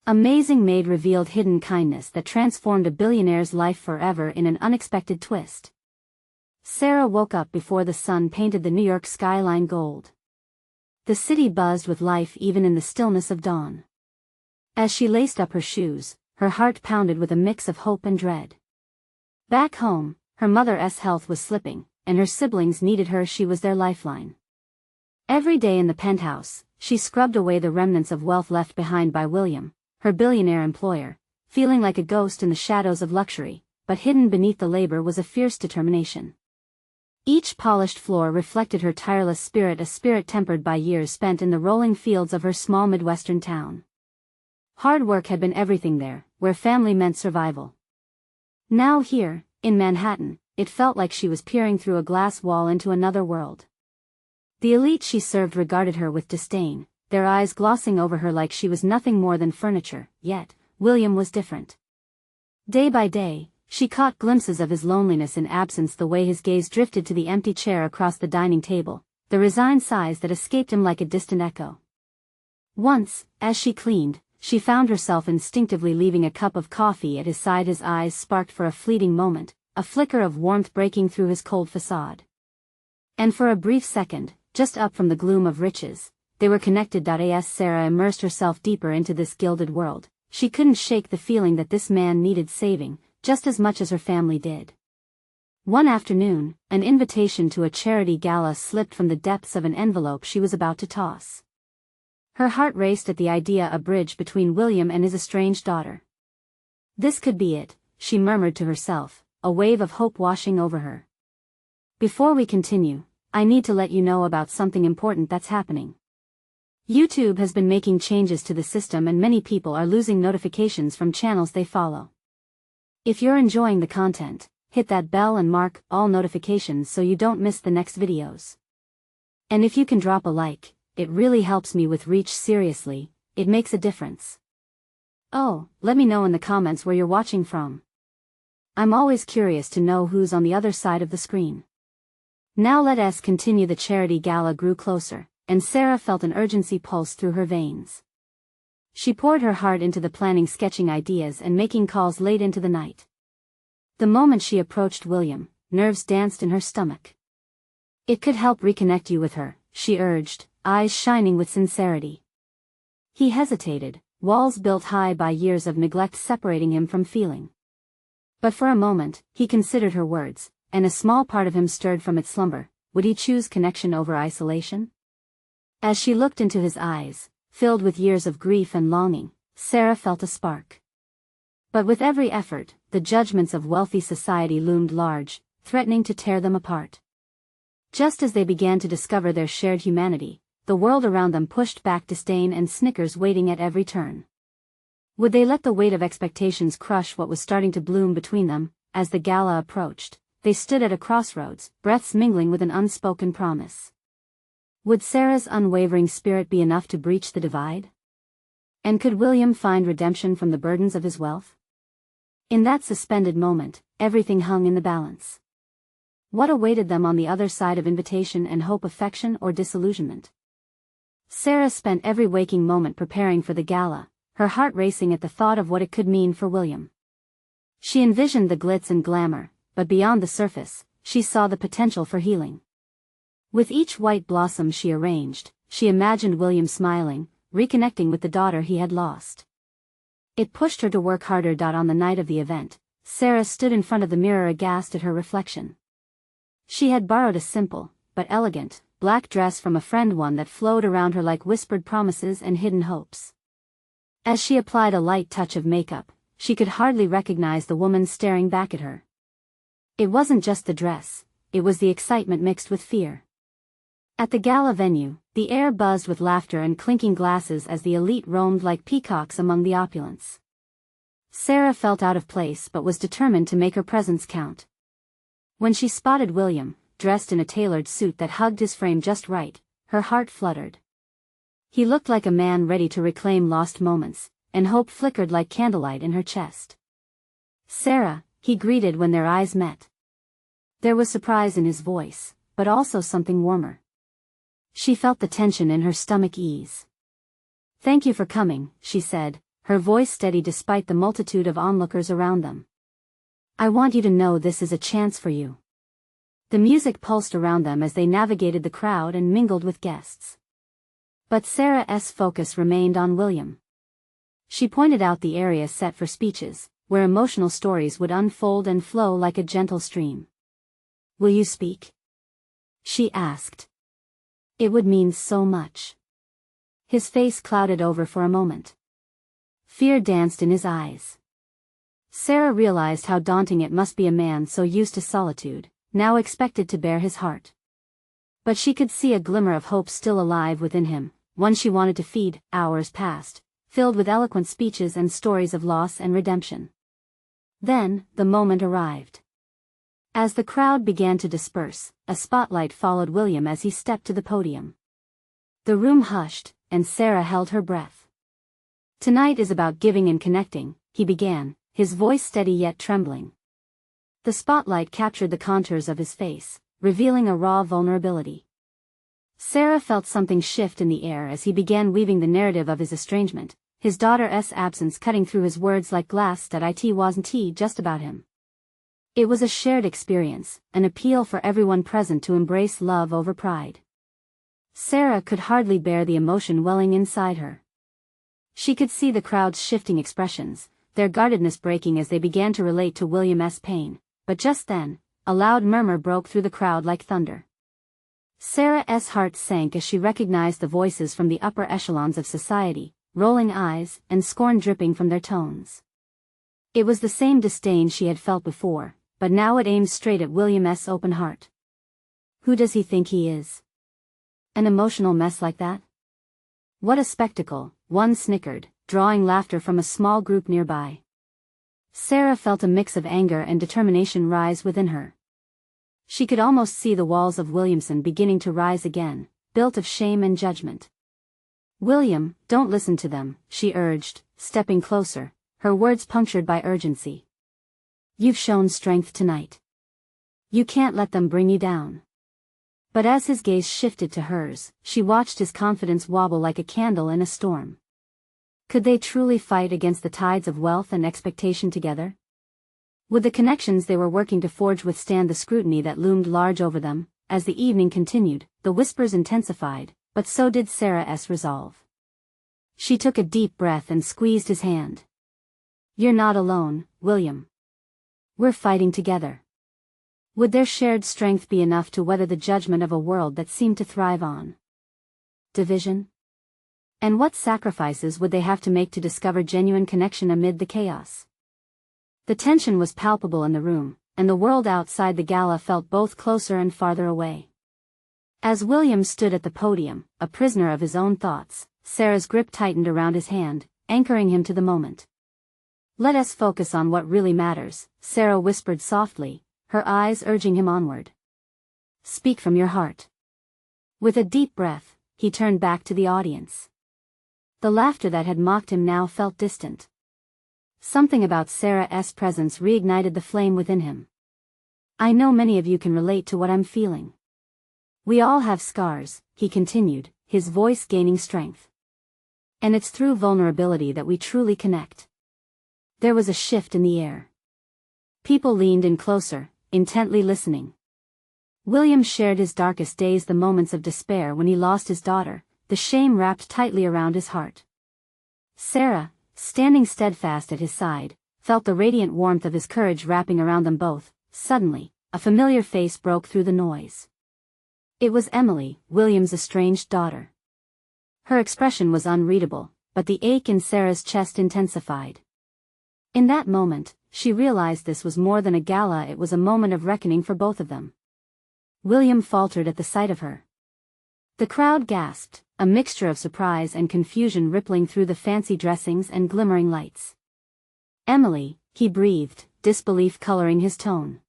Amazing Maid revealed hidden kindness that transformed a billionaire's life forever in an unexpected twist. Sarah woke up before the sun painted the New York skyline gold. The city buzzed with life even in the stillness of dawn. As she laced up her shoes, her heart pounded with a mix of hope and dread. Back home, her mother's health was slipping, and her siblings needed her. She was their lifeline. Every day in the penthouse, she scrubbed away the remnants of wealth left behind by William, her billionaire employer, feeling like a ghost in the shadows of luxury, but hidden beneath the labor was a fierce determination. Each polished floor reflected her tireless spirit, a spirit tempered by years spent in the rolling fields of her small Midwestern town. Hard work had been everything there, where family meant survival. Now here, in Manhattan, it felt like she was peering through a glass wall into another world. The elite she served regarded her with disdain, their eyes glossing over her like she was nothing more than furniture, yet, William was different. Day by day, she caught glimpses of his loneliness in absence, the way his gaze drifted to the empty chair across the dining table, the resigned sighs that escaped him like a distant echo. Once, as she cleaned, she found herself instinctively leaving a cup of coffee at his side. His eyes sparked for a fleeting moment, a flicker of warmth breaking through his cold facade. And for a brief second, just up from the gloom of riches, they were connected. As Sarah immersed herself deeper into this gilded world, she couldn't shake the feeling that this man needed saving, just as much as her family did. One afternoon, an invitation to a charity gala slipped from the depths of an envelope she was about to toss. Her heart raced at the idea, a bridge between William and his estranged daughter. This could be it, she murmured to herself, a wave of hope washing over her. Before we continue, I need to let you know about something important that's happening. YouTube has been making changes to the system and many people are losing notifications from channels they follow. If you're enjoying the content, hit that bell and mark all notifications so you don't miss the next videos. And if you can drop a like, it really helps me with reach. Seriously, it makes a difference. Oh, let me know in the comments where you're watching from. I'm always curious to know who's on the other side of the screen. Now let us continue. The charity gala grew closer, and Sarah felt an urgency pulse through her veins. She poured her heart into the planning, sketching ideas and making calls late into the night. The moment she approached William, nerves danced in her stomach. It could help reconnect you with her, she urged, eyes shining with sincerity. He hesitated, walls built high by years of neglect separating him from feeling. But for a moment, he considered her words, and a small part of him stirred from its slumber. Would he choose connection over isolation? As she looked into his eyes, filled with years of grief and longing, Sarah felt a spark. But with every effort, the judgments of wealthy society loomed large, threatening to tear them apart. Just as they began to discover their shared humanity, the world around them pushed back, disdain and snickers waiting at every turn. Would they let the weight of expectations crush what was starting to bloom between them? As the gala approached, they stood at a crossroads, breaths mingling with an unspoken promise. Would Sarah's unwavering spirit be enough to breach the divide? And could William find redemption from the burdens of his wealth? In that suspended moment, everything hung in the balance. What awaited them on the other side of invitation and hope, affection or disillusionment? Sarah spent every waking moment preparing for the gala, her heart racing at the thought of what it could mean for William. She envisioned the glitz and glamour, but beyond the surface, she saw the potential for healing. With each white blossom she arranged, she imagined William smiling, reconnecting with the daughter he had lost. It pushed her to work harder. On the night of the event, Sarah stood in front of the mirror aghast at her reflection. She had borrowed a simple, but elegant, black dress from a friend, one that flowed around her like whispered promises and hidden hopes. As she applied a light touch of makeup, she could hardly recognize the woman staring back at her. It wasn't just the dress, it was the excitement mixed with fear. At the gala venue, the air buzzed with laughter and clinking glasses as the elite roamed like peacocks among the opulence. Sarah felt out of place but was determined to make her presence count. When she spotted William, dressed in a tailored suit that hugged his frame just right, her heart fluttered. He looked like a man ready to reclaim lost moments, and hope flickered like candlelight in her chest. Sarah, he greeted when their eyes met. There was surprise in his voice, but also something warmer. She felt the tension in her stomach ease. "Thank you for coming," she said, her voice steady despite the multitude of onlookers around them. "I want you to know this is a chance for you." The music pulsed around them as they navigated the crowd and mingled with guests. But Sarah's focus remained on William. She pointed out the area set for speeches, where emotional stories would unfold and flow like a gentle stream. "Will you speak?" she asked. "It would mean so much." His face clouded over for a moment. Fear danced in his eyes. Sarah realized how daunting it must be a man so used to solitude, now expected to bare his heart. But she could see a glimmer of hope still alive within him, one she wanted to feed. Hours passed, filled with eloquent speeches and stories of loss and redemption. Then, the moment arrived. As the crowd began to disperse, a spotlight followed William as he stepped to the podium. The room hushed, and Sarah held her breath. "Tonight is about giving and connecting," he began, his voice steady yet trembling. The spotlight captured the contours of his face, revealing a raw vulnerability. Sarah felt something shift in the air as he began weaving the narrative of his estrangement, his daughter's absence cutting through his words like glass that it wasn't just about him. It was a shared experience, an appeal for everyone present to embrace love over pride. Sarah could hardly bear the emotion welling inside her. She could see the crowd's shifting expressions, their guardedness breaking as they began to relate to William's pain, but just then, a loud murmur broke through the crowd like thunder. Sarah's heart sank as she recognized the voices from the upper echelons of society, rolling eyes and scorn dripping from their tones. It was the same disdain she had felt before, but now it aimed straight at William's open heart. "Who does he think he is? An emotional mess like that? What a spectacle," one snickered, drawing laughter from a small group nearby. Sarah felt a mix of anger and determination rise within her. She could almost see the walls of Williamson beginning to rise again, built of shame and judgment. "William, don't listen to them," she urged, stepping closer, her words punctured by urgency. "You've shown strength tonight. You can't let them bring you down." But as his gaze shifted to hers, she watched his confidence wobble like a candle in a storm. Could they truly fight against the tides of wealth and expectation together? Would the connections they were working to forge withstand the scrutiny that loomed large over them? As the evening continued, the whispers intensified, but so did Sarah's resolve. She took a deep breath and squeezed his hand. "You're not alone, William. We're fighting together." Would their shared strength be enough to weather the judgment of a world that seemed to thrive on division? And what sacrifices would they have to make to discover genuine connection amid the chaos? The tension was palpable in the room, and the world outside the gala felt both closer and farther away. As William stood at the podium, a prisoner of his own thoughts, Sarah's grip tightened around his hand, anchoring him to the moment. "Let us focus on what really matters," Sarah whispered softly, her eyes urging him onward. "Speak from your heart." With a deep breath, he turned back to the audience. The laughter that had mocked him now felt distant. Something about Sarah's presence reignited the flame within him. "I know many of you can relate to what I'm feeling. We all have scars," he continued, his voice gaining strength. "And it's through vulnerability that we truly connect." There was a shift in the air. People leaned in closer, intently listening. William shared his darkest days, the moments of despair when he lost his daughter, the shame wrapped tightly around his heart. Sarah, standing steadfast at his side, felt the radiant warmth of his courage wrapping around them both. Suddenly, a familiar face broke through the noise. It was Emily, William's estranged daughter. Her expression was unreadable, but the ache in Sarah's chest intensified. In that moment, she realized this was more than a gala, it was a moment of reckoning for both of them. William faltered at the sight of her. The crowd gasped, a mixture of surprise and confusion rippling through the fancy dressings and glimmering lights. "Emily," he breathed, disbelief coloring his tone.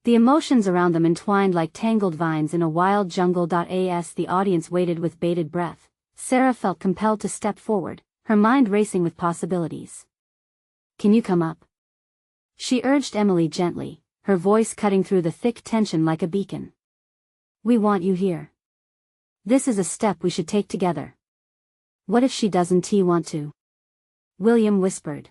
The emotions around them entwined like tangled vines in a wild jungle. As the audience waited with bated breath, Sarah felt compelled to step forward, her mind racing with possibilities. "Can you come up?" she urged Emily gently, her voice cutting through the thick tension like a beacon. "We want you here. This is a step we should take together." "What if she doesn't want to?" William whispered.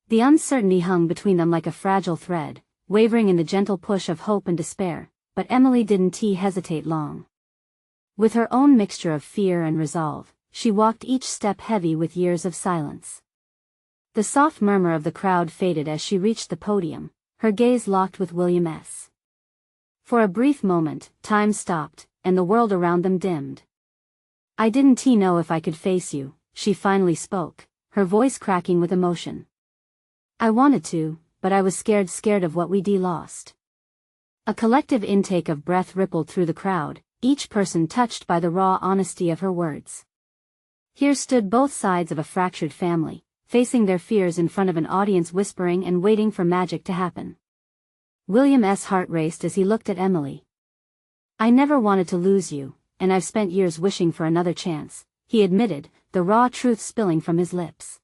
The uncertainty hung between them like a fragile thread, wavering in the gentle push of hope and despair, but Emily didn't hesitate long. With her own mixture of fear and resolve, she walked each step heavy with years of silence. The soft murmur of the crowd faded as she reached the podium, her gaze locked with William's. For a brief moment, time stopped, and the world around them dimmed. I didn't know if I could face you, she finally spoke, her voice cracking with emotion. I wanted to, but I was scared of what we'd lost. A collective intake of breath rippled through the crowd, each person touched by the raw honesty of her words. Here stood both sides of a fractured family, facing their fears in front of an audience whispering and waiting for magic to happen. William's heart raced as he looked at Emily. I never wanted to lose you, and I've spent years wishing for another chance, he admitted, the raw truth spilling from his lips.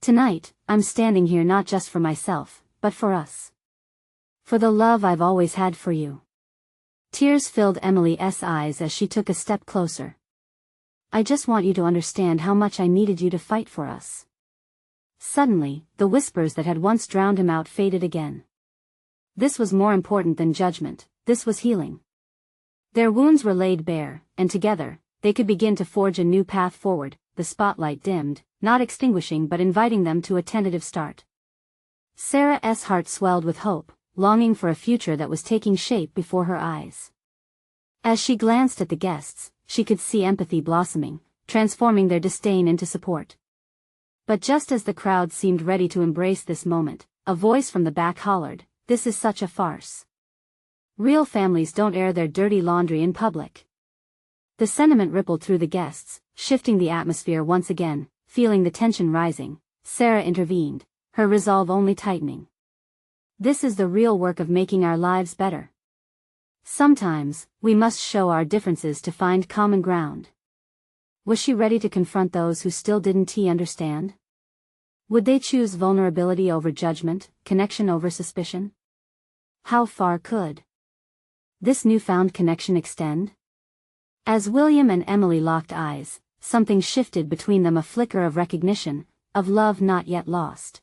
Tonight, I'm standing here not just for myself, but for us. For the love I've always had for you. Tears filled Emily's eyes as she took a step closer. I just want you to understand how much I needed you to fight for us. Suddenly, the whispers that had once drowned him out faded again. This was more important than judgment, this was healing. Their wounds were laid bare, and together, they could begin to forge a new path forward, the spotlight dimmed, not extinguishing but inviting them to a tentative start. Sarah's heart swelled with hope, longing for a future that was taking shape before her eyes. As she glanced at the guests, she could see empathy blossoming, transforming their disdain into support. But just as the crowd seemed ready to embrace this moment, a voice from the back hollered, "This is such a farce. Real families don't air their dirty laundry in public." The sentiment rippled through the guests, shifting the atmosphere once again. Feeling the tension rising, Sarah intervened, her resolve only tightening. This is the real work of making our lives better. Sometimes, we must show our differences to find common ground. Was she ready to confront those who still didn't understand? Would they choose vulnerability over judgment, connection over suspicion? How far could this newfound connection extend? As William and Emily locked eyes, something shifted between them, a flicker of recognition, of love not yet lost.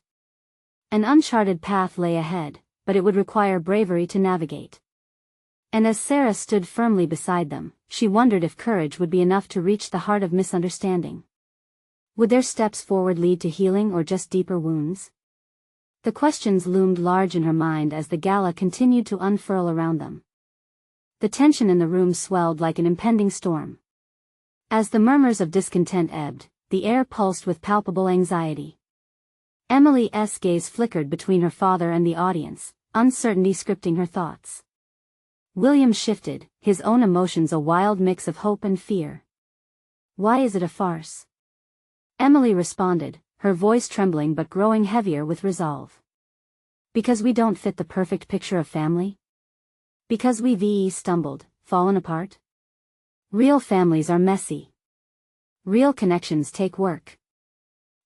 An uncharted path lay ahead, but it would require bravery to navigate. And as Sarah stood firmly beside them, she wondered if courage would be enough to reach the heart of misunderstanding. Would their steps forward lead to healing or just deeper wounds? The questions loomed large in her mind as the gala continued to unfurl around them. The tension in the room swelled like an impending storm. As the murmurs of discontent ebbed, the air pulsed with palpable anxiety. Emily's gaze flickered between her father and the audience, uncertainty scripting her thoughts. William shifted, his own emotions a wild mix of hope and fear. Why is it a farce? Emily responded, her voice trembling but growing heavier with resolve. Because we don't fit the perfect picture of family? Because we've stumbled, fallen apart? Real families are messy. Real connections take work.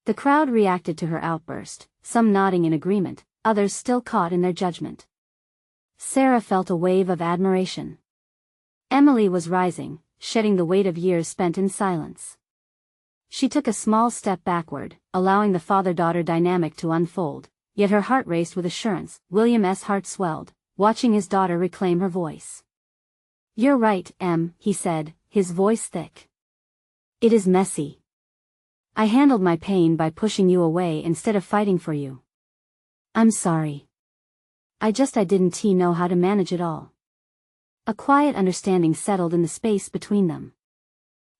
The crowd reacted to her outburst, some nodding in agreement, others still caught in their judgment. Sarah felt a wave of admiration. Emily was rising, shedding the weight of years spent in silence. She took a small step backward, allowing the father-daughter dynamic to unfold, yet her heart raced with assurance. William's heart swelled, watching his daughter reclaim her voice. You're right, Em, he said, his voice thick. It is messy. I handled my pain by pushing you away instead of fighting for you. I'm sorry. I didn't know how to manage it all. A quiet understanding settled in the space between them.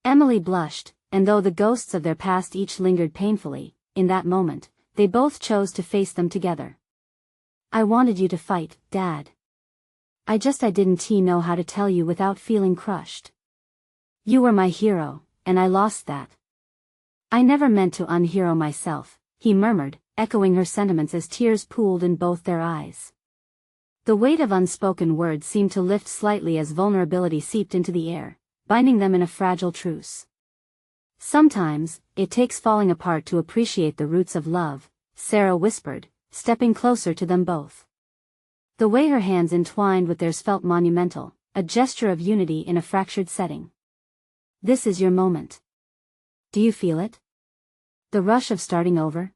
Emily blushed, and though the ghosts of their past each lingered painfully, in that moment, they both chose to face them together. I wanted you to fight, Dad. I didn't know how to tell you without feeling crushed. You were my hero, and I lost that. I never meant to unhero myself, he murmured, echoing her sentiments as tears pooled in both their eyes. The weight of unspoken words seemed to lift slightly as vulnerability seeped into the air, binding them in a fragile truce. Sometimes, it takes falling apart to appreciate the roots of love, Sarah whispered, stepping closer to them both. The way her hands entwined with theirs felt monumental, a gesture of unity in a fractured setting. This is your moment. Do you feel it? The rush of starting over?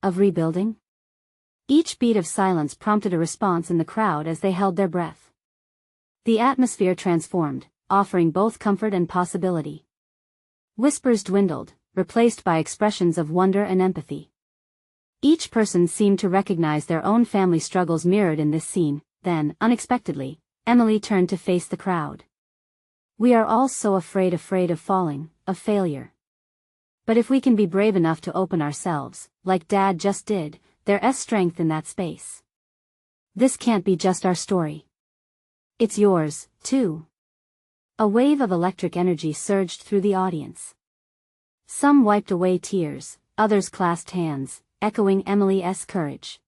Of rebuilding? Each beat of silence prompted a response in the crowd as they held their breath. The atmosphere transformed, offering both comfort and possibility. Whispers dwindled, replaced by expressions of wonder and empathy. Each person seemed to recognize their own family struggles mirrored in this scene. Then, unexpectedly, Emily turned to face the crowd. We are all so afraid of falling, of failure. But if we can be brave enough to open ourselves, like Dad just did, there's strength in that space. This can't be just our story. It's yours, too. A wave of electric energy surged through the audience. Some wiped away tears, others clasped hands, echoing Emily's courage.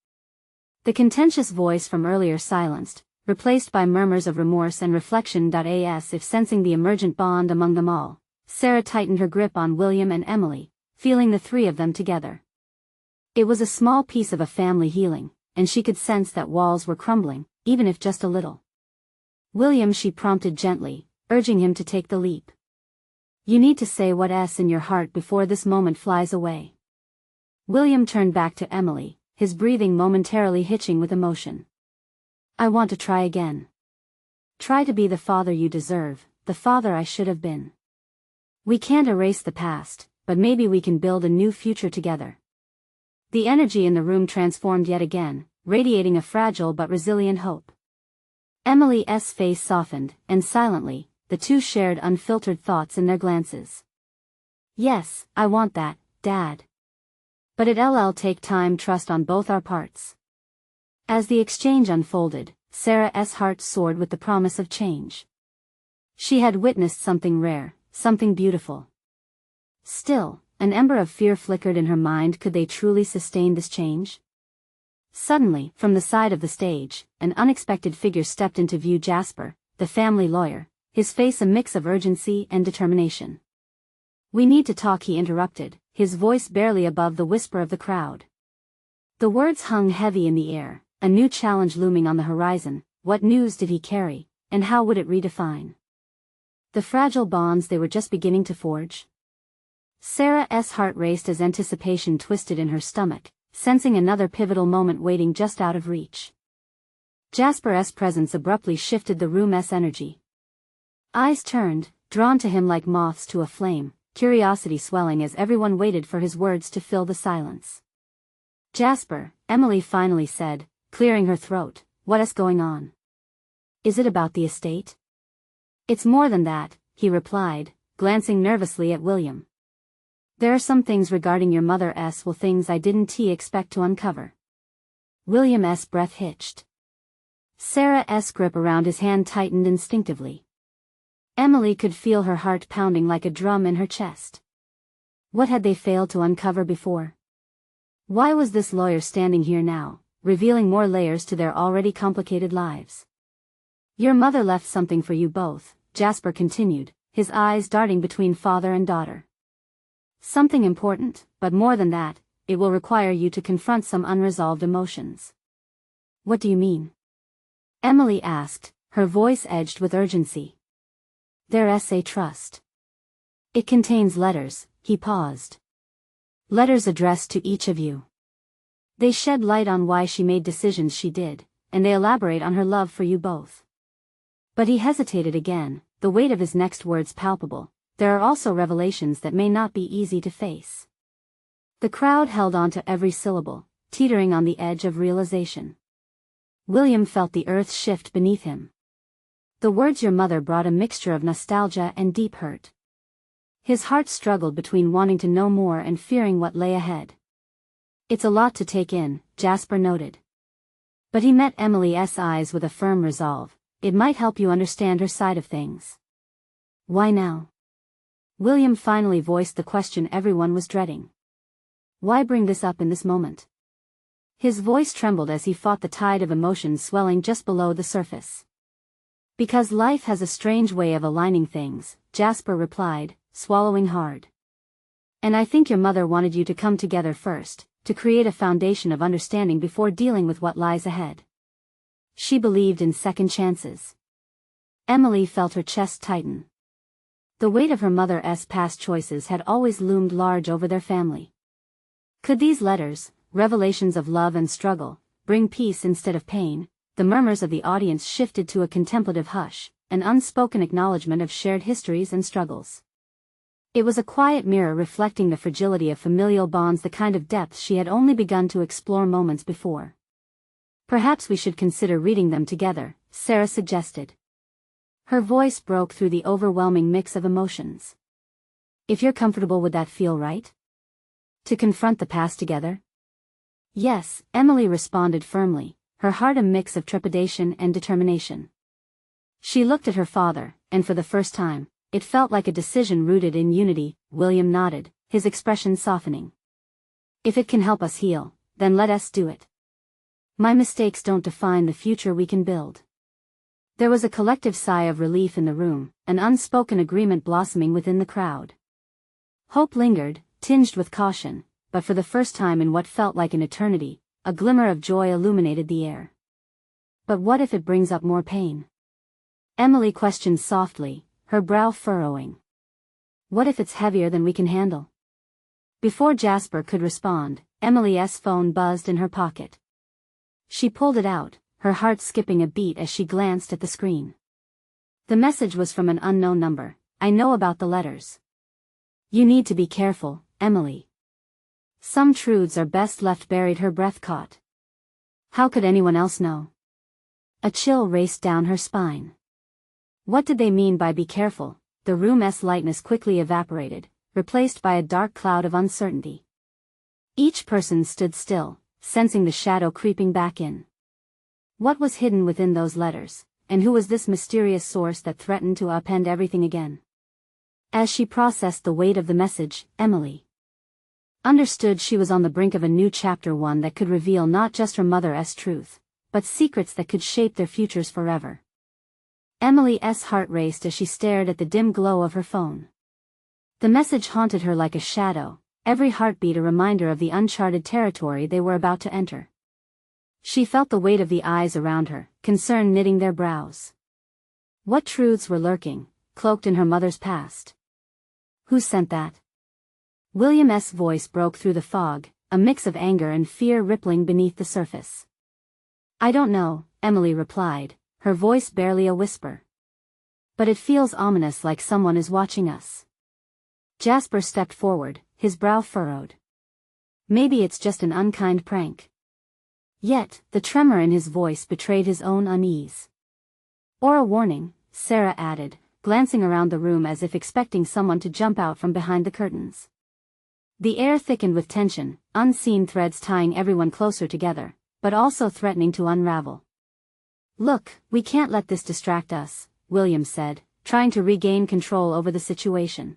The contentious voice from earlier silenced, replaced by murmurs of remorse and reflection. As if sensing the emergent bond among them all, Sarah tightened her grip on William and Emily, feeling the three of them together. It was a small piece of a family healing, and she could sense that walls were crumbling, even if just a little. William, she prompted gently, urging him to take the leap. You need to say what's in your heart before this moment flies away. William turned back to Emily, his breathing momentarily hitching with emotion. I want to try again. Try to be the father you deserve, the father I should have been. We can't erase the past, but maybe we can build a new future together. The energy in the room transformed yet again, radiating a fragile but resilient hope. Emily's face softened, and silently, the two shared unfiltered thoughts in their glances. Yes, I want that, Dad. But it'll take time, trust on both our parts. As the exchange unfolded, Sarah's heart soared with the promise of change. She had witnessed something rare, something beautiful. Still, an ember of fear flickered in her mind. Could they truly sustain this change? Suddenly, from the side of the stage, an unexpected figure stepped into view. Jasper, the family lawyer, his face a mix of urgency and determination. We need to talk, he interrupted, his voice barely above the whisper of the crowd. The words hung heavy in the air, a new challenge looming on the horizon. What news did he carry, and how would it redefine the fragile bonds they were just beginning to forge? Sarah's heart raced as anticipation twisted in her stomach, sensing another pivotal moment waiting just out of reach. Jasper's presence abruptly shifted the room's energy. Eyes turned, drawn to him like moths to a flame, curiosity swelling as everyone waited for his words to fill the silence. Jasper, Emily finally said, clearing her throat, what's going on? Is it about the estate? It's more than that, he replied, glancing nervously at William. There are some things regarding your mother's things I didn't expect to uncover. William's breath hitched. Sarah's grip around his hand tightened instinctively. Emily could feel her heart pounding like a drum in her chest. What had they failed to uncover before? Why was this lawyer standing here now, revealing more layers to their already complicated lives? Your mother left something for you both, Jasper continued, his eyes darting between father and daughter. Something important, but more than that, it will require you to confront some unresolved emotions. What do you mean? Emily asked, her voice edged with urgency. There's a trust. It contains letters, he paused. Letters addressed to each of you. They shed light on why she made decisions she did, and they elaborate on her love for you both. But he hesitated again, the weight of his next words palpable. There are also revelations that may not be easy to face. The crowd held on to every syllable, teetering on the edge of realization. William felt the earth shift beneath him. The words your mother brought a mixture of nostalgia and deep hurt. His heart struggled between wanting to know more and fearing what lay ahead. It's a lot to take in, Jasper noted. But he met Emily's eyes with a firm resolve. It might help you understand her side of things. Why now? William finally voiced the question everyone was dreading. Why bring this up in this moment? His voice trembled as he fought the tide of emotions swelling just below the surface. Because life has a strange way of aligning things, Jasper replied, swallowing hard. And I think your mother wanted you to come together first, to create a foundation of understanding before dealing with what lies ahead. She believed in second chances. Emily felt her chest tighten. The weight of her mother's past choices had always loomed large over their family. Could these letters, revelations of love and struggle, bring peace instead of pain? The murmurs of the audience shifted to a contemplative hush, an unspoken acknowledgement of shared histories and struggles. It was a quiet mirror reflecting the fragility of familial bonds, the kind of depth she had only begun to explore moments before. Perhaps we should consider reading them together, Sarah suggested. Her voice broke through the overwhelming mix of emotions. If you're comfortable, would that feel right? To confront the past together? Yes, Emily responded firmly, her heart a mix of trepidation and determination. She looked at her father, and for the first time, it felt like a decision rooted in unity. William nodded, his expression softening. If it can help us heal, then let us do it. My mistakes don't define the future we can build. There was a collective sigh of relief in the room, an unspoken agreement blossoming within the crowd. Hope lingered, tinged with caution, but for the first time in what felt like an eternity, a glimmer of joy illuminated the air. But what if it brings up more pain? Emily questioned softly, her brow furrowing. What if it's heavier than we can handle? Before Jasper could respond, Emily's phone buzzed in her pocket. She pulled it out, her heart skipping a beat as she glanced at the screen. The message was from an unknown number. I know about the letters. You need to be careful, Emily. Some truths are best left buried. Her breath caught. How could anyone else know? A chill raced down her spine. What did they mean by be careful? The room's lightness quickly evaporated, replaced by a dark cloud of uncertainty. Each person stood still, sensing the shadow creeping back in. What was hidden within those letters, and who was this mysterious source that threatened to upend everything again? As she processed the weight of the message, Emily understood she was on the brink of a new chapter, one that could reveal not just her mother's truth, but secrets that could shape their futures forever. Emily's heart raced as she stared at the dim glow of her phone. The message haunted her like a shadow, every heartbeat a reminder of the uncharted territory they were about to enter. She felt the weight of the eyes around her, concern knitting their brows. What truths were lurking, cloaked in her mother's past? Who sent that? William's voice broke through the fog, a mix of anger and fear rippling beneath the surface. I don't know, Emily replied, her voice barely a whisper. But it feels ominous, like someone is watching us. Jasper stepped forward, his brow furrowed. Maybe it's just an unkind prank. Yet, the tremor in his voice betrayed his own unease. Or a warning, Sarah added, glancing around the room as if expecting someone to jump out from behind the curtains. The air thickened with tension, unseen threads tying everyone closer together, but also threatening to unravel. Look, we can't let this distract us, William said, trying to regain control over the situation.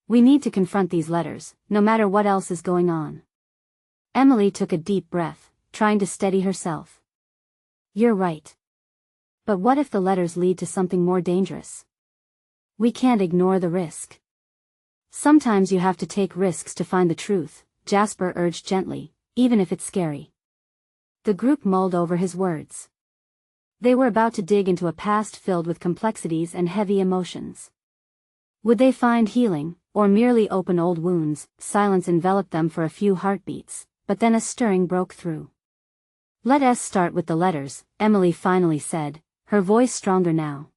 We need to confront these letters, no matter what else is going on. Emily took a deep breath, trying to steady herself. You're right. But what if the letters lead to something more dangerous? We can't ignore the risk. Sometimes you have to take risks to find the truth, Jasper urged gently, even if it's scary. The group mulled over his words. They were about to dig into a past filled with complexities and heavy emotions. Would they find healing, or merely open old wounds? Silence enveloped them for a few heartbeats, but then a stirring broke through. Let us start with the letters, Emily finally said, her voice stronger now.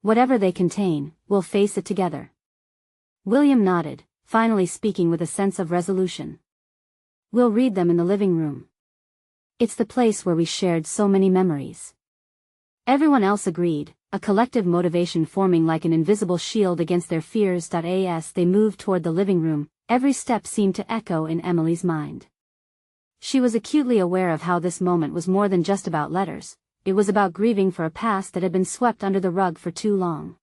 Whatever they contain, we'll face it together. William nodded, finally speaking with a sense of resolution. We'll read them in the living room. It's the place where we shared so many memories. Everyone else agreed, a collective motivation forming like an invisible shield against their fears. As they moved toward the living room, every step seemed to echo in Emily's mind. She was acutely aware of how this moment was more than just about letters. It was about grieving for a past that had been swept under the rug for too long.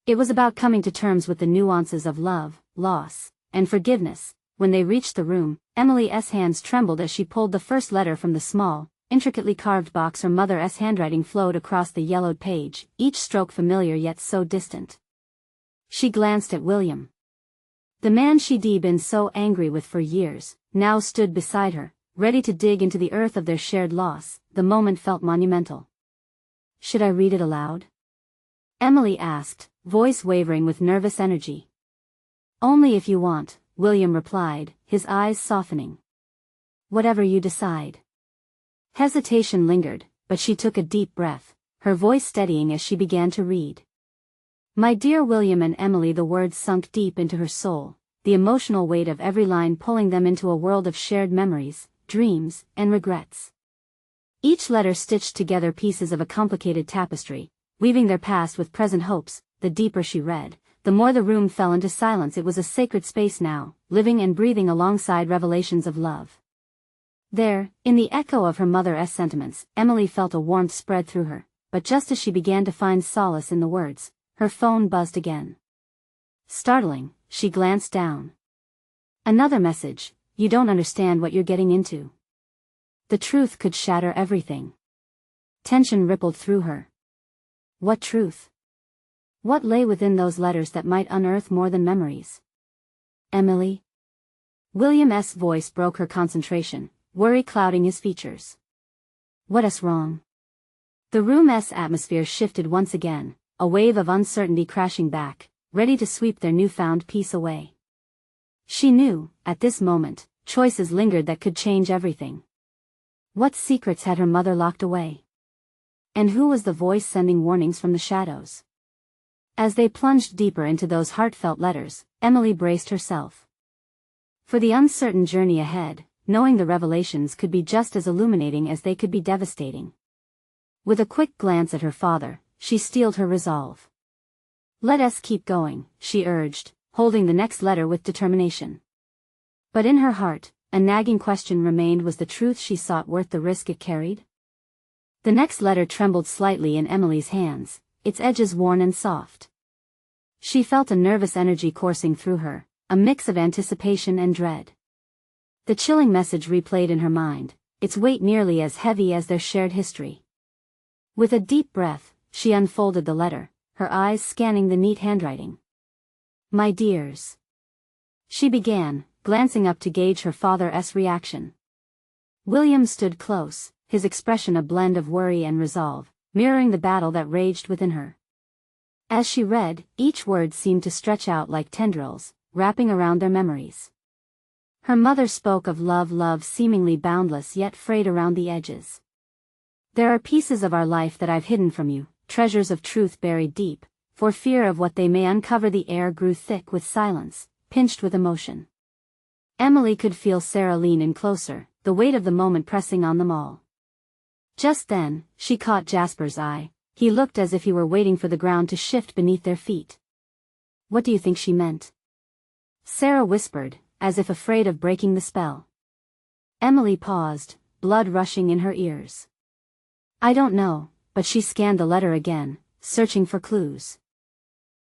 It was about coming to terms with the nuances of love, loss, and forgiveness. When they reached the room, Emily's hands trembled as she pulled the first letter from the small, intricately carved box. Her mother's handwriting flowed across the yellowed page, each stroke familiar yet so distant. She glanced at William. The man she'd been so angry with for years, now stood beside her, ready to dig into the earth of their shared loss. The moment felt monumental. Should I read it aloud? Emily asked, voice wavering with nervous energy. Only if you want, William replied, his eyes softening. Whatever you decide. Hesitation lingered, but she took a deep breath, her voice steadying as she began to read. My dear William and Emily. The words sunk deep into her soul, the emotional weight of every line pulling them into a world of shared memories, dreams, and regrets. Each letter stitched together pieces of a complicated tapestry, weaving their past with present hopes. The deeper she read, the more the room fell into silence. It was a sacred space now, living and breathing alongside revelations of love. There, in the echo of her mother's sentiments, Emily felt a warmth spread through her, but just as she began to find solace in the words, her phone buzzed again. Startling, she glanced down. Another message. You don't understand what you're getting into. The truth could shatter everything. Tension rippled through her. What truth? What lay within those letters that might unearth more than memories? Emily? William's voice broke her concentration, worry clouding his features. What's wrong? The room's atmosphere shifted once again, a wave of uncertainty crashing back, ready to sweep their newfound peace away. She knew, at this moment, choices lingered that could change everything. What secrets had her mother locked away? And who was the voice sending warnings from the shadows? As they plunged deeper into those heartfelt letters, Emily braced herself for the uncertain journey ahead, knowing the revelations could be just as illuminating as they could be devastating. With a quick glance at her father, she steeled her resolve. Let us keep going, she urged, holding the next letter with determination. But in her heart, a nagging question remained: was the truth she sought worth the risk it carried? The next letter trembled slightly in Emily's hands, its edges worn and soft. She felt a nervous energy coursing through her, a mix of anticipation and dread. The chilling message replayed in her mind, its weight nearly as heavy as their shared history. With a deep breath, she unfolded the letter, her eyes scanning the neat handwriting. My dears. She began, glancing up to gauge her father's reaction. William stood close, his expression a blend of worry and resolve, mirroring the battle that raged within her. As she read, each word seemed to stretch out like tendrils, wrapping around their memories. Her mother spoke of love seemingly boundless yet frayed around the edges. There are pieces of our life that I've hidden from you, treasures of truth buried deep, for fear of what they may uncover. The air grew thick with silence, pinched with emotion. Emily could feel Sarah lean in closer, the weight of the moment pressing on them all. Just then, she caught Jasper's eye. He looked as if he were waiting for the ground to shift beneath their feet. What do you think she meant? Sarah whispered, as if afraid of breaking the spell. Emily paused, blood rushing in her ears. I don't know, but she scanned the letter again, searching for clues.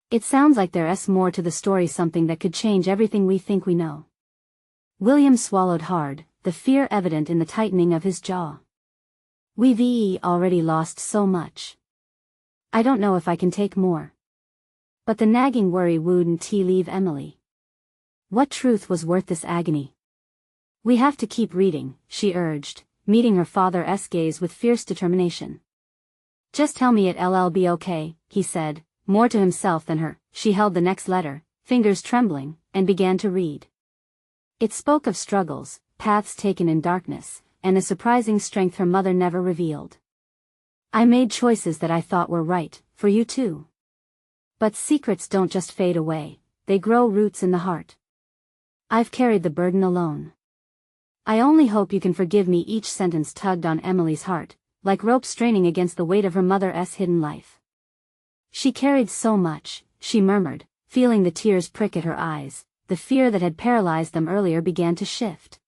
It sounds like there's more to the story, something that could change everything we think we know. William swallowed hard, the fear evident in the tightening of his jaw. We've already lost so much. I don't know if I can take more. But the nagging worry wouldn't leave Emily. What truth was worth this agony? We have to keep reading, she urged, meeting her father's gaze with fierce determination. Just tell me it'll be okay, he said, more to himself than her. She held the next letter, fingers trembling, and began to read. It spoke of struggles, paths taken in darkness, and a surprising strength her mother never revealed. I made choices that I thought were right, for you too. But secrets don't just fade away, they grow roots in the heart. I've carried the burden alone. I only hope you can forgive me. Each sentence tugged on Emily's heart, like rope straining against the weight of her mother's hidden life. She carried so much, she murmured, feeling the tears prick at her eyes. The fear that had paralyzed them earlier began to shift.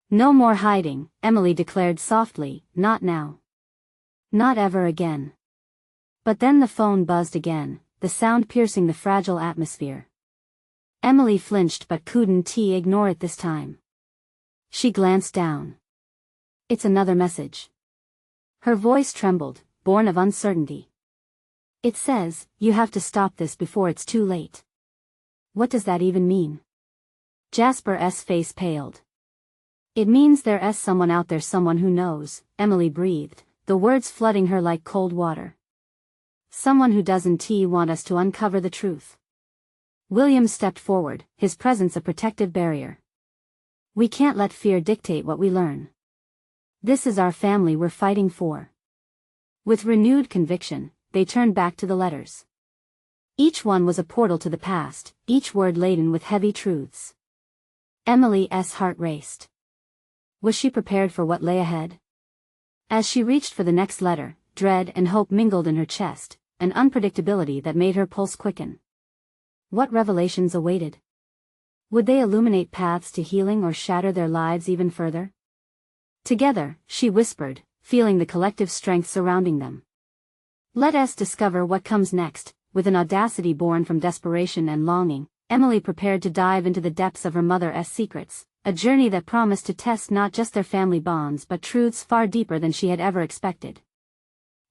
No more hiding, Emily declared softly, not now. Not ever again. But then the phone buzzed again, the sound piercing the fragile atmosphere. Emily flinched but couldn't ignore it this time. She glanced down. It's another message. Her voice trembled, born of uncertainty. It says, you have to stop this before it's too late. What does that even mean? Jasper's face paled. It means there's someone out there, someone who knows, Emily breathed, the words flooding her like cold water. Someone who doesn't want us to uncover the truth. William stepped forward, his presence a protective barrier. We can't let fear dictate what we learn. This is our family we're fighting for. With renewed conviction, they turned back to the letters. Each one was a portal to the past, each word laden with heavy truths. Emily's heart raced. Was she prepared for what lay ahead? As she reached for the next letter, dread and hope mingled in her chest, an unpredictability that made her pulse quicken. What revelations awaited? Would they illuminate paths to healing or shatter their lives even further? Together, she whispered, feeling the collective strength surrounding them. Let us discover what comes next. With an audacity born from desperation and longing, Emily prepared to dive into the depths of her mother's secrets, a journey that promised to test not just their family bonds but truths far deeper than she had ever expected.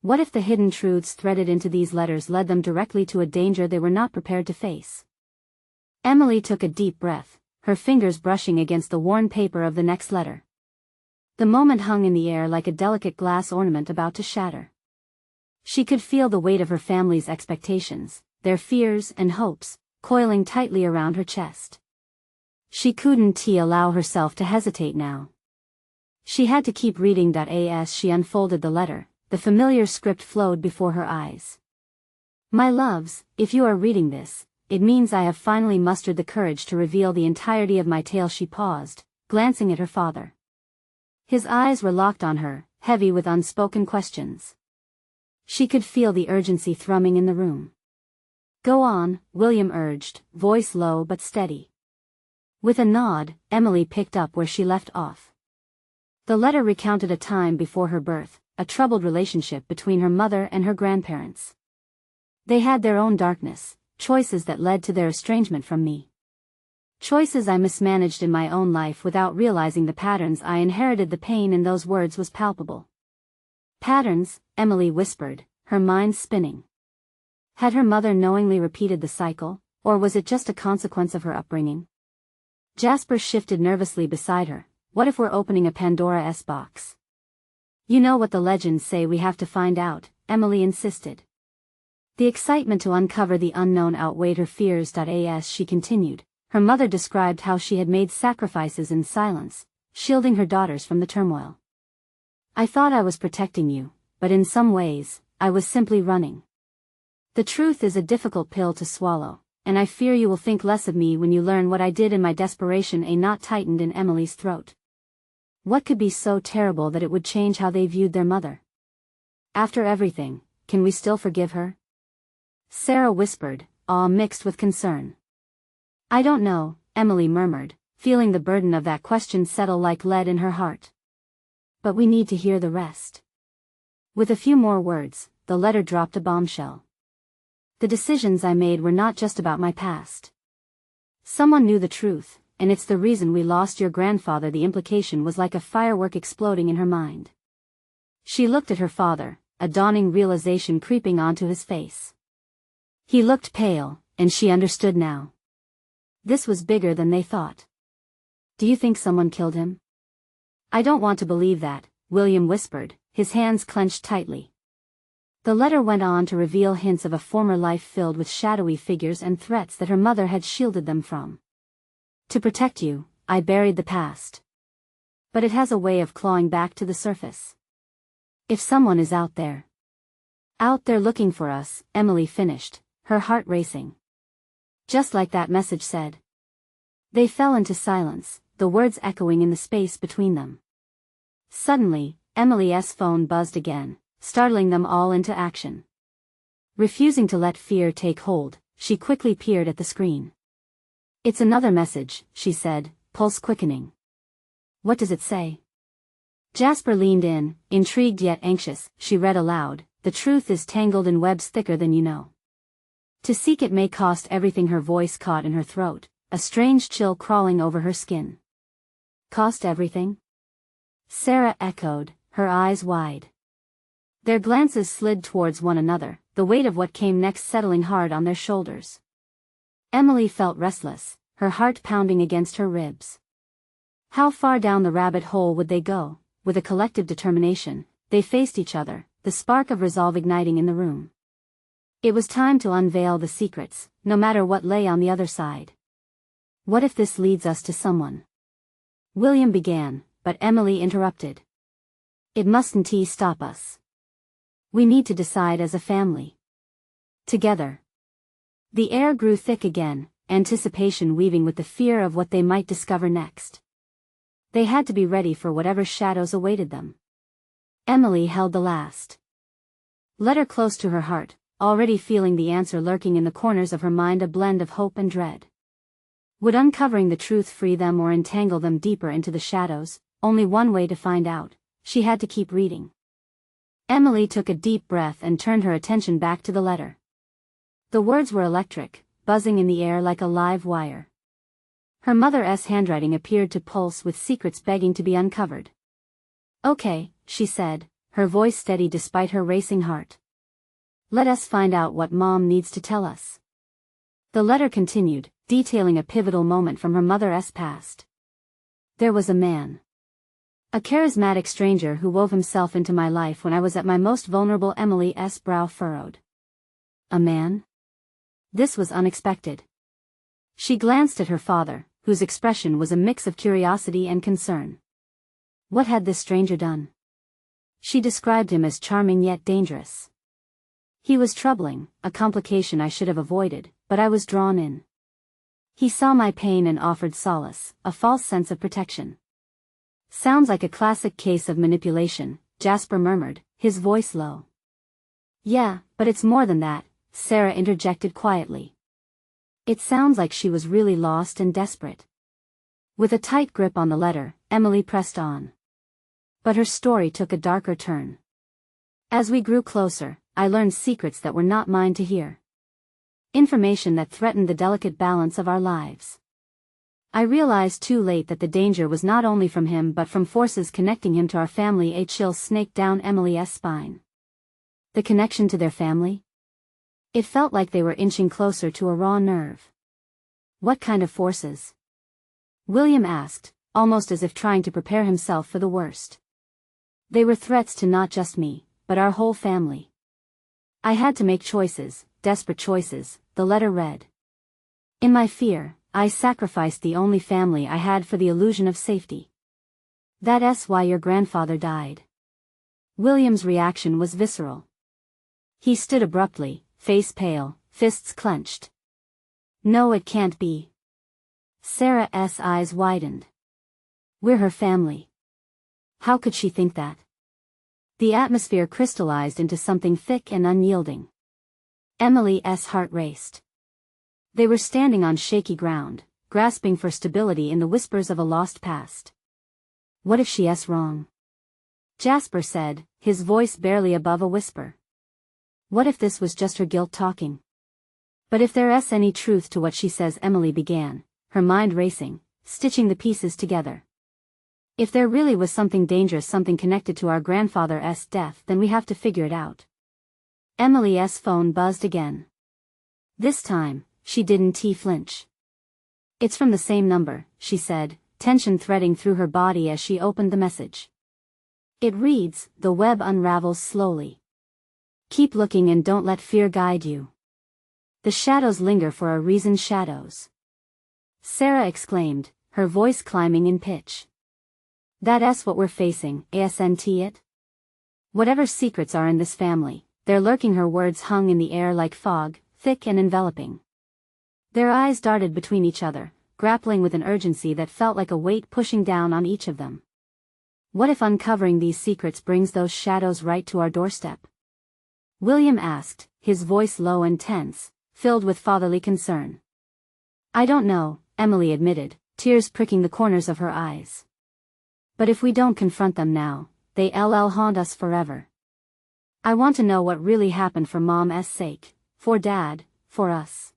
What if the hidden truths threaded into these letters led them directly to a danger they were not prepared to face? Emily took a deep breath, her fingers brushing against the worn paper of the next letter. The moment hung in the air like a delicate glass ornament about to shatter. She could feel the weight of her family's expectations, their fears and hopes, coiling tightly around her chest. She couldn't allow herself to hesitate now. She had to keep reading. As she unfolded the letter, the familiar script flowed before her eyes. My loves, if you are reading this, it means I have finally mustered the courage to reveal the entirety of my tale. She paused, glancing at her father. His eyes were locked on her, heavy with unspoken questions. She could feel the urgency thrumming in the room. Go on, William urged, voice low but steady. With a nod, Emily picked up where she left off. The letter recounted a time before her birth, a troubled relationship between her mother and her grandparents. They had their own darkness, choices that led to their estrangement from me. Choices I mismanaged in my own life without realizing the patterns I inherited. The pain in those words was palpable. Patterns, Emily whispered, her mind spinning. Had her mother knowingly repeated the cycle, or was it just a consequence of her upbringing? Jasper shifted nervously beside her. What if we're opening a Pandora's box? You know what the legends say we have to find out, Emily insisted. The excitement to uncover the unknown outweighed her fears. As she continued, her mother described how she had made sacrifices in silence, shielding her daughters from the turmoil. I thought I was protecting you, but in some ways, I was simply running. The truth is a difficult pill to swallow, and I fear you will think less of me when you learn what I did in my desperation. A knot tightened in Emily's throat. What could be so terrible that it would change how they viewed their mother? After everything, can we still forgive her? Sarah whispered, awe mixed with concern. I don't know, Emily murmured, feeling the burden of that question settle like lead in her heart. But we need to hear the rest. With a few more words, the letter dropped a bombshell. The decisions I made were not just about my past. Someone knew the truth, and it's the reason we lost your grandfather. The implication was like a firework exploding in her mind. She looked at her father, a dawning realization creeping onto his face. He looked pale, and she understood now. This was bigger than they thought. Do you think someone killed him? I don't want to believe that, William whispered, his hands clenched tightly. The letter went on to reveal hints of a former life filled with shadowy figures and threats that her mother had shielded them from. To protect you, I buried the past. But it has a way of clawing back to the surface. If someone is out there looking for us, Emily finished, her heart racing. Just like that message said. They fell into silence, the words echoing in the space between them. Suddenly, Emily's phone buzzed again, startling them all into action. Refusing to let fear take hold, she quickly peered at the screen. It's another message, she said, pulse quickening. What does it say? Jasper leaned in, intrigued yet anxious. She read aloud, the truth is tangled in webs thicker than you know. To seek it may cost everything. Her voice caught in her throat, a strange chill crawling over her skin. Cost everything? Sarah echoed, her eyes wide. Their glances slid towards one another, the weight of what came next settling hard on their shoulders. Emily felt restless, her heart pounding against her ribs. How far down the rabbit hole would they go? With a collective determination, they faced each other, the spark of resolve igniting in the room. It was time to unveil the secrets, no matter what lay on the other side. What if this leads us to someone? William began, but Emily interrupted. It mustn't stop us. We need to decide as a family. Together. The air grew thick again, anticipation weaving with the fear of what they might discover next. They had to be ready for whatever shadows awaited them. Emily held the last letter close to her heart, already feeling the answer lurking in the corners of her mind, a blend of hope and dread. Would uncovering the truth free them or entangle them deeper into the shadows? Only one way to find out. She had to keep reading. Emily took a deep breath and turned her attention back to the letter. The words were electric, buzzing in the air like a live wire. Her mother's handwriting appeared to pulse with secrets begging to be uncovered. Okay, she said, her voice steady despite her racing heart. Let us find out what Mom needs to tell us. The letter continued, detailing a pivotal moment from her mother's past. There was a man. A charismatic stranger who wove himself into my life when I was at my most vulnerable. Emily's brow furrowed. A man? This was unexpected. She glanced at her father, whose expression was a mix of curiosity and concern. What had this stranger done? She described him as charming yet dangerous. He was troubling, a complication I should have avoided, but I was drawn in. He saw my pain and offered solace, a false sense of protection. Sounds like a classic case of manipulation, Jasper murmured, his voice low. Yeah, but it's more than that, Sarah interjected quietly. It sounds like she was really lost and desperate. With a tight grip on the letter, Emily pressed on. But her story took a darker turn. As we grew closer, I learned secrets that were not mine to hear. Information that threatened the delicate balance of our lives. I realized too late that the danger was not only from him but from forces connecting him to our family. A chill snaked down Emily's spine. The connection to their family? It felt like they were inching closer to a raw nerve. What kind of forces? William asked, almost as if trying to prepare himself for the worst. They were threats to not just me, but our whole family. I had to make choices, desperate choices, the letter read. In my fear, I sacrificed the only family I had for the illusion of safety. That's why your grandfather died. William's reaction was visceral. He stood abruptly, face pale, fists clenched. No, it can't be. Sarah's eyes widened. We're her family. How could she think that? The atmosphere crystallized into something thick and unyielding. Emily's heart raced. They were standing on shaky ground, grasping for stability in the whispers of a lost past. What if she's wrong? Jasper said, his voice barely above a whisper. What if this was just her guilt talking? But if there's any truth to what she says, Emily began, her mind racing, stitching the pieces together. If there really was something dangerous, something connected to our grandfather's death, then we have to figure it out. Emily's phone buzzed again. This time, she didn't flinch. It's from the same number, she said, tension threading through her body as she opened the message. It reads, the web unravels slowly. Keep looking and don't let fear guide you. The shadows linger for a reason. Shadows. Sarah exclaimed, her voice climbing in pitch. That's what we're facing, isn't it? Whatever secrets are in this family, they're lurking. Her words hung in the air like fog, thick and enveloping. Their eyes darted between each other, grappling with an urgency that felt like a weight pushing down on each of them. What if uncovering these secrets brings those shadows right to our doorstep? William asked, his voice low and tense, filled with fatherly concern. I don't know, Emily admitted, tears pricking the corners of her eyes. But if we don't confront them now, they'll haunt us forever. I want to know what really happened for Mom's sake, for Dad, for us.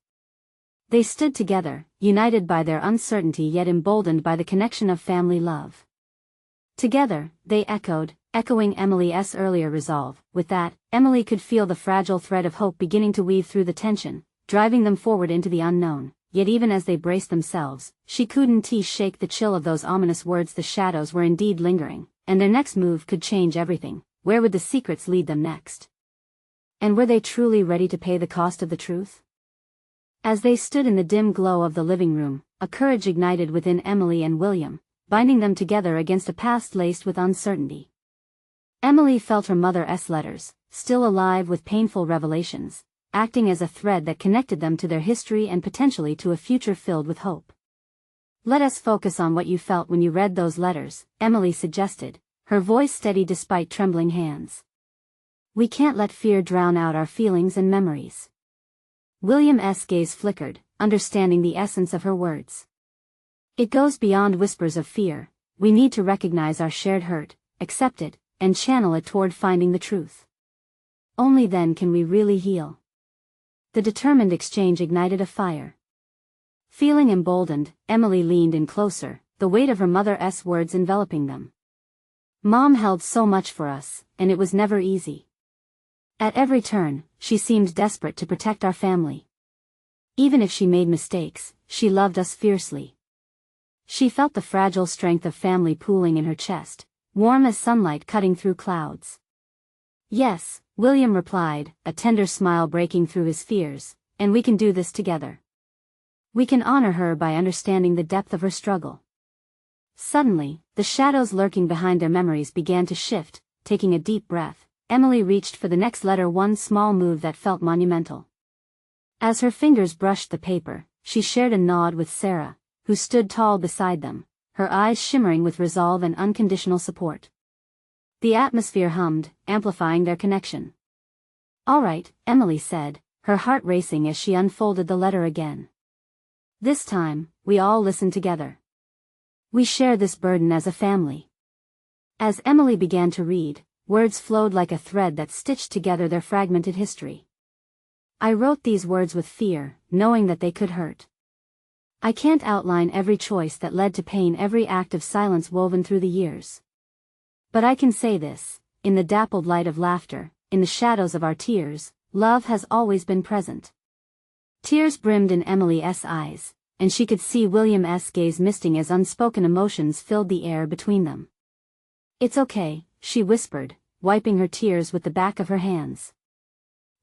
They stood together, united by their uncertainty yet emboldened by the connection of family love. Together, they echoing Emily's earlier resolve. With that, Emily could feel the fragile thread of hope beginning to weave through the tension, driving them forward into the unknown. Yet even as they braced themselves, she couldn't shake the chill of those ominous words. The shadows were indeed lingering, and their next move could change everything. Where would the secrets lead them next? And were they truly ready to pay the cost of the truth? As they stood in the dim glow of the living room, a courage ignited within Emily and William, binding them together against a past laced with uncertainty. Emily felt her mother's letters, still alive with painful revelations, acting as a thread that connected them to their history and potentially to a future filled with hope. "Let us focus on what you felt when you read those letters," Emily suggested, her voice steady despite trembling hands. "We can't let fear drown out our feelings and memories." William's gaze flickered, understanding the essence of her words. "It goes beyond whispers of fear. We need to recognize our shared hurt, accept it, and channel it toward finding the truth. Only then can we really heal." The determined exchange ignited a fire. Feeling emboldened, Emily leaned in closer, the weight of her mother's words enveloping them. "Mom held so much for us, and it was never easy. At every turn, she seemed desperate to protect our family. Even if she made mistakes, she loved us fiercely." She felt the fragile strength of family pooling in her chest, warm as sunlight cutting through clouds. "Yes," William replied, a tender smile breaking through his fears, "and we can do this together. We can honor her by understanding the depth of her struggle." Suddenly, the shadows lurking behind their memories began to shift. Taking a deep breath, Emily reached for the next letter, one small move that felt monumental. As her fingers brushed the paper, she shared a nod with Sarah, who stood tall beside them, her eyes shimmering with resolve and unconditional support. The atmosphere hummed, amplifying their connection. "All right," Emily said, her heart racing as she unfolded the letter again. "This time, we all listen together. We share this burden as a family." As Emily began to read, words flowed like a thread that stitched together their fragmented history. "I wrote these words with fear, knowing that they could hurt. I can't outline every choice that led to pain, every act of silence woven through the years. But I can say this, in the dappled light of laughter, in the shadows of our tears, love has always been present." Tears brimmed in Emily's eyes, and she could see William's gaze misting as unspoken emotions filled the air between them. "It's okay," she whispered, wiping her tears with the back of her hands.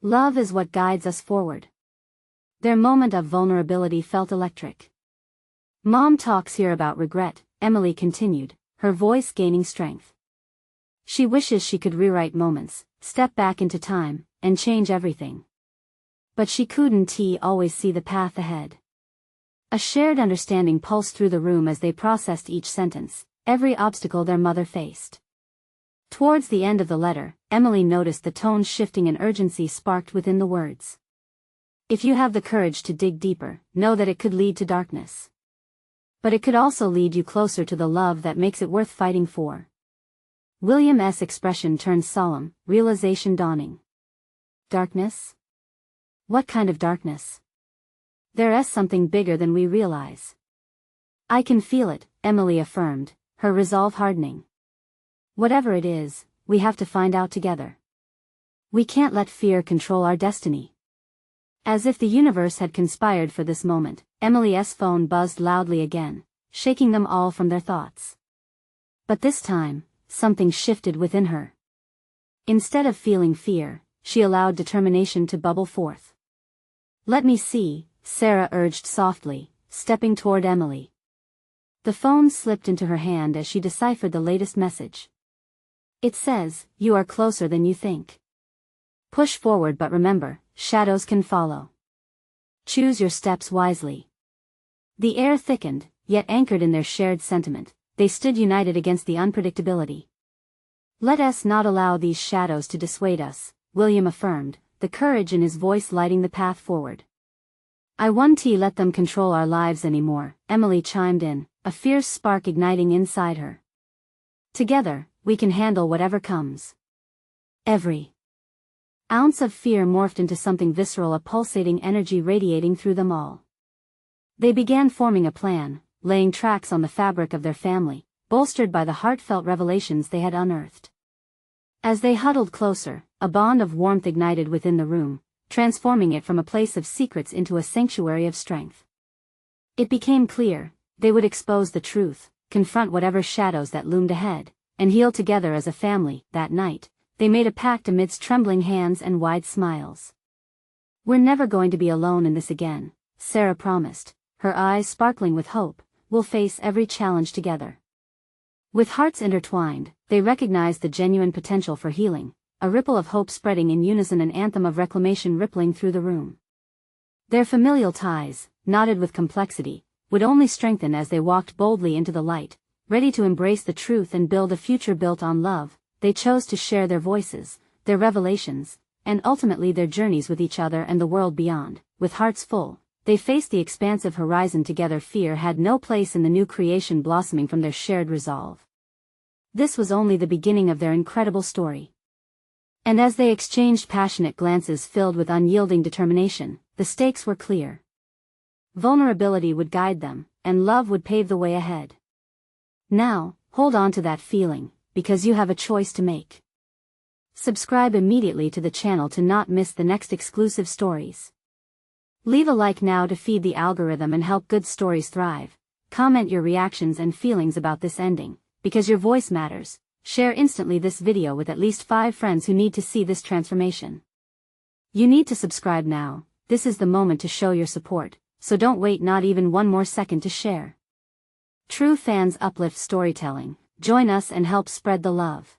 "Love is what guides us forward." Their moment of vulnerability felt electric. "Mom talks here about regret," Emily continued, her voice gaining strength. "She wishes she could rewrite moments, step back into time, and change everything. But she couldn't always see the path ahead." A shared understanding pulsed through the room as they processed each sentence, every obstacle their mother faced. Towards the end of the letter, Emily noticed the tone shifting and urgency sparked within the words. "If you have the courage to dig deeper, know that it could lead to darkness. But it could also lead you closer to the love that makes it worth fighting for." William's expression turned solemn, realization dawning. "Darkness? What kind of darkness?" "There's something bigger than we realize." "I can feel it," Emily affirmed, her resolve hardening. "Whatever it is, we have to find out together. We can't let fear control our destiny." As if the universe had conspired for this moment, Emily's phone buzzed loudly again, shaking them all from their thoughts. But this time, something shifted within her. Instead of feeling fear, she allowed determination to bubble forth. "Let me see," Sarah urged softly, stepping toward Emily. The phone slipped into her hand as she deciphered the latest message. "It says, you are closer than you think. Push forward, but remember, shadows can follow. Choose your steps wisely." The air thickened, yet anchored in their shared sentiment, they stood united against the unpredictability. "Let us not allow these shadows to dissuade us," William affirmed, the courage in his voice lighting the path forward. "I won't let them control our lives anymore," Emily chimed in, a fierce spark igniting inside her. "Together, we can handle whatever comes." Every ounce of fear morphed into something visceral, a pulsating energy radiating through them all. They began forming a plan, laying tracks on the fabric of their family, bolstered by the heartfelt revelations they had unearthed. As they huddled closer, a bond of warmth ignited within the room, transforming it from a place of secrets into a sanctuary of strength. It became clear, they would expose the truth, confront whatever shadows that loomed ahead, and heal together as a family. That night, they made a pact amidst trembling hands and wide smiles. "We're never going to be alone in this again," Sarah promised, her eyes sparkling with hope. "We'll face every challenge together." With hearts intertwined, they recognized the genuine potential for healing, a ripple of hope spreading in unison, an anthem of reclamation rippling through the room. Their familial ties, knotted with complexity, would only strengthen as they walked boldly into the light, ready to embrace the truth and build a future built on love. They chose to share their voices, their revelations, and ultimately their journeys with each other and the world beyond. With hearts full, they faced the expansive horizon together. Fear had no place in the new creation blossoming from their shared resolve. This was only the beginning of their incredible story. And as they exchanged passionate glances filled with unyielding determination, the stakes were clear. Vulnerability would guide them, and love would pave the way ahead. Now, hold on to that feeling, because you have a choice to make. Subscribe immediately to the channel to not miss the next exclusive stories. Leave a like now to feed the algorithm and help good stories thrive. Comment your reactions and feelings about this ending, because your voice matters. Share instantly this video with at least 5 friends who need to see this transformation. You need to subscribe now. This is the moment to show your support, so don't wait not even one more second to share. True fans uplift storytelling. Join us and help spread the love.